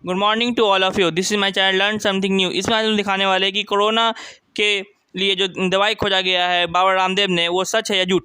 Good morning to all of you. This is my channel learn something new. इसमें आज हम दिखाने वाले हैं कि कोरोना के लिए जो दवाई खोजा गया है बाबा रामदेव ने, वो सच है या झूठ।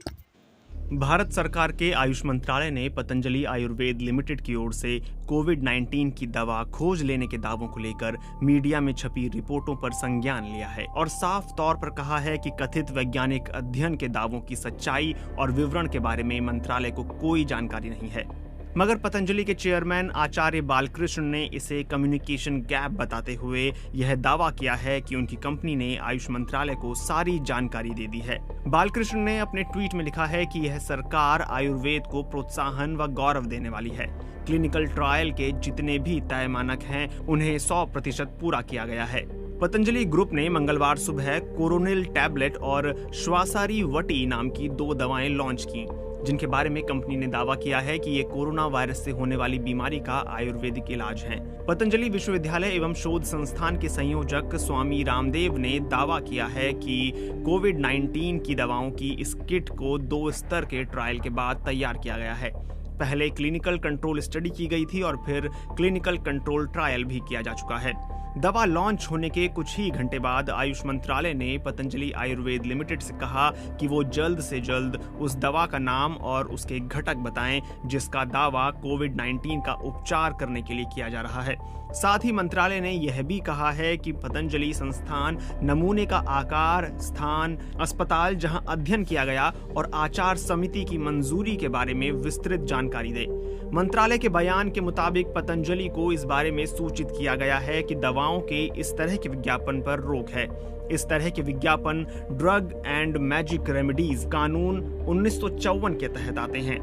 भारत सरकार के आयुष मंत्रालय ने पतंजलि आयुर्वेद लिमिटेड की ओर से कोविड-19 की दवा खोज लेने के दावों को लेकर मीडिया में छपी रिपोर्टों पर संज्ञान लिया है और साफ तौर पर कहा है कि कथित वैज्ञानिक अध्ययन के दावों की सच्चाई और विवरण के बारे में मंत्रालय को कोई जानकारी नहीं है। मगर पतंजलि के चेयरमैन आचार्य बालकृष्ण ने इसे कम्युनिकेशन गैप बताते हुए यह दावा किया है कि उनकी कंपनी ने आयुष मंत्रालय को सारी जानकारी दे दी है। बालकृष्ण ने अपने ट्वीट में लिखा है कि यह सरकार आयुर्वेद को प्रोत्साहन व गौरव देने वाली है। क्लिनिकल ट्रायल के जितने भी तय मानक हैं उन्हें 100% पूरा किया गया है। पतंजलि ग्रुप ने मंगलवार सुबह कोरोनिल टैबलेट और श्वासारी वटी नाम की 2 दवाएं लॉन्च की, जिनके बारे में कंपनी ने दावा किया है कि ये कोरोना वायरस से होने वाली बीमारी का आयुर्वेदिक इलाज है। पतंजलि विश्वविद्यालय एवं शोध संस्थान के संयोजक स्वामी रामदेव ने दावा किया है कि कोविड-19 की दवाओं की इस किट को 2 स्तर के ट्रायल के बाद तैयार किया गया है। पहले क्लिनिकल कंट्रोल स्टडी की गई थी और फिर क्लिनिकल कंट्रोल ट्रायल भी किया जा चुका है। दवा लॉन्च होने के कुछ ही घंटे बाद आयुष मंत्रालय ने पतंजलि आयुर्वेद लिमिटेड से कहा कि वो जल्द से जल्द उस दवा का नाम और उसके घटक बताएं जिसका दावा कोविड-19 का उपचार करने के लिए किया जा रहा है। साथ ही मंत्रालय ने यह भी कहा है कि पतंजलि संस्थान नमूने का आकार, स्थान, अस्पताल जहां अध्ययन किया गया और आचार समिति की मंजूरी के बारे में विस्तृत जानकारी दे। मंत्रालय के बयान के मुताबिक पतंजलि को इस बारे में सूचित किया गया है कि दवाओं के इस तरह के विज्ञापन पर रोक है। इस तरह के विज्ञापन ड्रग एंड मैजिक रेमेडीज कानून 1954 के तहत आते हैं।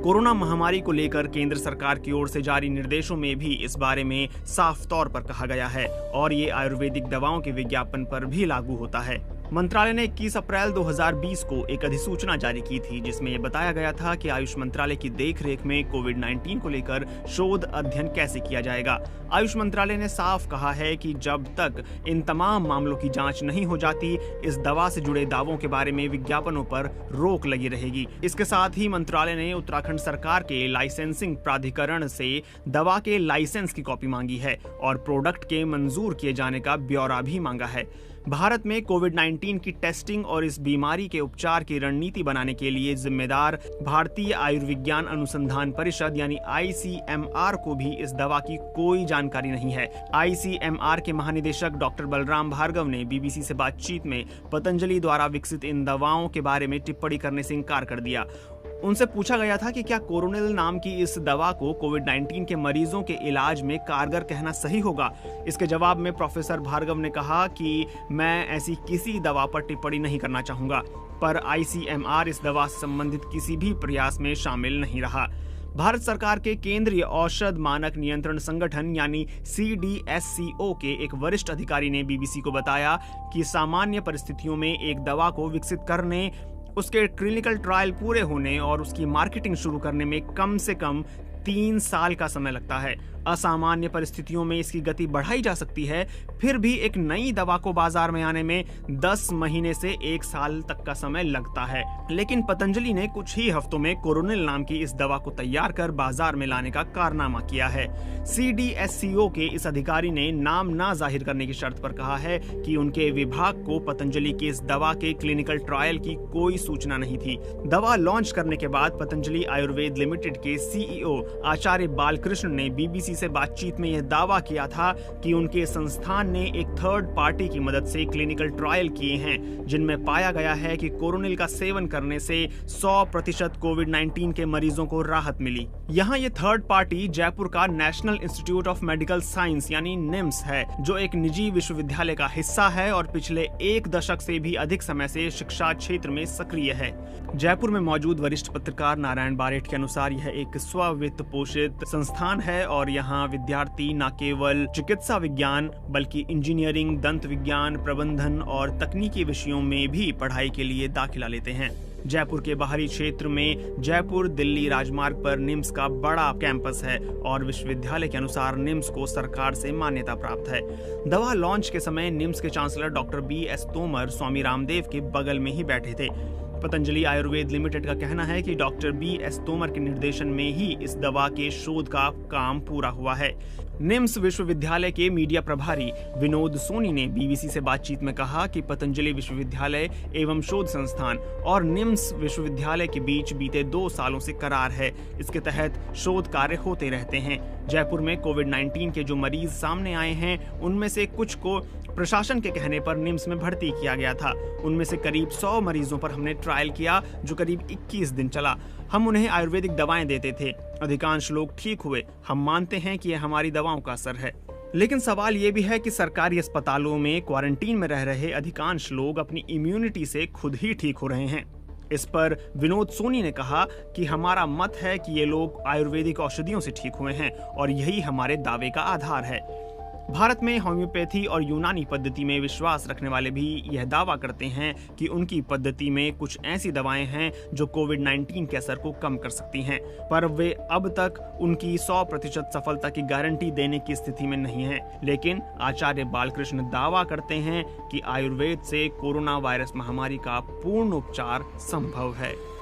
कोरोना महामारी को लेकर केंद्र सरकार की ओर से जारी निर्देशों में भी इस बारे में साफ तौर पर कहा गया है और ये आयुर्वेदिक दवाओं के विज्ञापन पर भी लागू होता है। मंत्रालय ने 21 अप्रैल 2020 को एक अधिसूचना जारी की थी, जिसमें यह बताया गया था कि आयुष मंत्रालय की देखरेख में कोविड-19 को लेकर शोध अध्ययन कैसे किया जाएगा। आयुष मंत्रालय ने साफ कहा है कि जब तक इन तमाम मामलों की जांच नहीं हो जाती, इस दवा से जुड़े दावों के बारे में विज्ञापनों पर रोक लगी रहेगी। इसके साथ ही मंत्रालय ने उत्तराखंड सरकार के लाइसेंसिंग प्राधिकरण से दवा के लाइसेंस की कॉपी मांगी है और प्रोडक्ट के मंजूर किए जाने का ब्यौरा भी मांगा है। भारत में कोविड-19 की टेस्टिंग और इस बीमारी के उपचार की रणनीति बनाने के लिए जिम्मेदार भारतीय आयुर्विज्ञान अनुसंधान परिषद यानी ICMR को भी इस दवा की कोई जानकारी नहीं है। ICMR के महानिदेशक डॉक्टर बलराम भार्गव ने BBC से बातचीत में पतंजलि द्वारा विकसित इन दवाओं के बारे में टिप्पणी करने से इनकार कर दिया। उनसे पूछा गया था कि क्या कोरोनिल नाम की इस दवा को कोविड-19 के मरीजों के इलाज में कारगर कहना सही होगा। इसके जवाब में प्रोफेसर भार्गव ने कहा कि मैं ऐसी किसी दवा पर टिप्पणी नहीं करना चाहूंगा, पर ICMR इस दवा से संबंधित किसी भी प्रयास में शामिल नहीं रहा। भारत सरकार के केंद्रीय औषध मानक नियंत्रण संगठन यानी CDSCO के एक वरिष्ठ अधिकारी ने BBC को बताया कि सामान्य परिस्थितियों में एक दवा को विकसित करने, उसके क्लिनिकल ट्रायल पूरे होने और उसकी मार्केटिंग शुरू करने में कम से कम 3 साल का समय लगता है। असामान्य परिस्थितियों में इसकी गति बढ़ाई जा सकती है, फिर भी एक नई दवा को बाजार में आने में 10 महीने से 1 साल तक का समय लगता है। लेकिन पतंजलि ने कुछ ही हफ्तों में कोरोनिल नाम की इस दवा को तैयार कर बाजार में लाने का कारनामा किया है। CDSCO के इस अधिकारी ने नाम ना जाहिर करने की शर्त पर कहा है कि उनके विभाग को पतंजलि की इस दवा के क्लिनिकल ट्रायल की कोई सूचना नहीं थी। दवा लॉन्च करने के बाद पतंजलि आयुर्वेद लिमिटेड के CEO आचार्य बालकृष्ण ने BBC से बातचीत में यह दावा किया था कि उनके संस्थान ने एक थर्ड पार्टी की मदद से क्लिनिकल ट्रायल किए हैं, जिनमें पाया गया है कि कोरोनिल का सेवन करने से 100% कोविड-19 के मरीजों को राहत मिली। यहाँ ये थर्ड पार्टी जयपुर का national institute of medical science यानी निम्स है, जो एक निजी विश्वविद्यालय का हिस्सा है और पिछले 1 दशक से भी अधिक समय से शिक्षा क्षेत्र में सक्रिय है। जयपुर में मौजूद वरिष्ठ पत्रकार नारायण बारेठ के अनुसार यह एक स्व-वित्त पोषित संस्थान है और यहाँ विद्यार्थी न केवल चिकित्सा विज्ञान बल्कि इंजीनियरिंग, दंत विज्ञान, प्रबंधन और तकनीकी विषयों में भी पढ़ाई के लिए दाखिला लेते हैं। जयपुर के बाहरी क्षेत्र में जयपुर दिल्ली राजमार्ग पर निम्स का बड़ा कैंपस है और विश्वविद्यालय के अनुसार निम्स को सरकार से मान्यता प्राप्त है। दवा लॉन्च के समय निम्स के chancellor doctor BS Tomar Swami Ramdev के बगल में ही बैठे थे। पतंजलि आयुर्वेद लिमिटेड का कहना है कि डॉक्टर BS तोमर के निर्देशन में ही इस दवा के शोध का काम पूरा हुआ है। निम्स विश्वविद्यालय के मीडिया प्रभारी विनोद सोनी ने BBC से बातचीत में कहा कि पतंजलि विश्वविद्यालय एवं शोध संस्थान और निम्स विश्वविद्यालय के बीच बीते 2 सालों से करार है। इसके तहत शोध कार्य होते रहते हैं। जयपुर में कोविड-19 के जो मरीज सामने आए हैं, उनमें से कुछ को प्रशासन के कहने पर निम्स में भर्ती किया गया था। उनमें से करीब 100 मरीजों पर हमने ट्रायल किया, जो करीब 21 दिन चला। हम उन्हें आयुर्वेदिक दवाएं देते थे। अधिकांश लोग ठीक हुए। हम मानते हैं कि यह हमारी दवाओं का असर है। लेकिन सवाल ये भी है कि सरकारी अस्पतालों में क्वारंटीन में रह रहे अधिकांश लोग अपनी इम्यूनिटी से खुद ही ठीक हो रहे हैं। इस पर विनोद सोनी ने कहा कि हमारा मत है कि ये लोग आयुर्वेदिक औषधियों से ठीक हुए हैं और यही हमारे दावे का आधार है। भारत में होम्योपैथी और यूनानी पद्धति में विश्वास रखने वाले भी यह दावा करते हैं कि उनकी पद्धति में कुछ ऐसी दवाएं हैं जो कोविड-19 के असर को कम कर सकती हैं, पर वे अब तक उनकी 100% सफलता की गारंटी देने की स्थिति में नहीं हैं। लेकिन आचार्य बालकृष्ण दावा करते हैं कि आयुर्वेद से कोरोना वायरस महामारी का पूर्ण उपचार संभव है।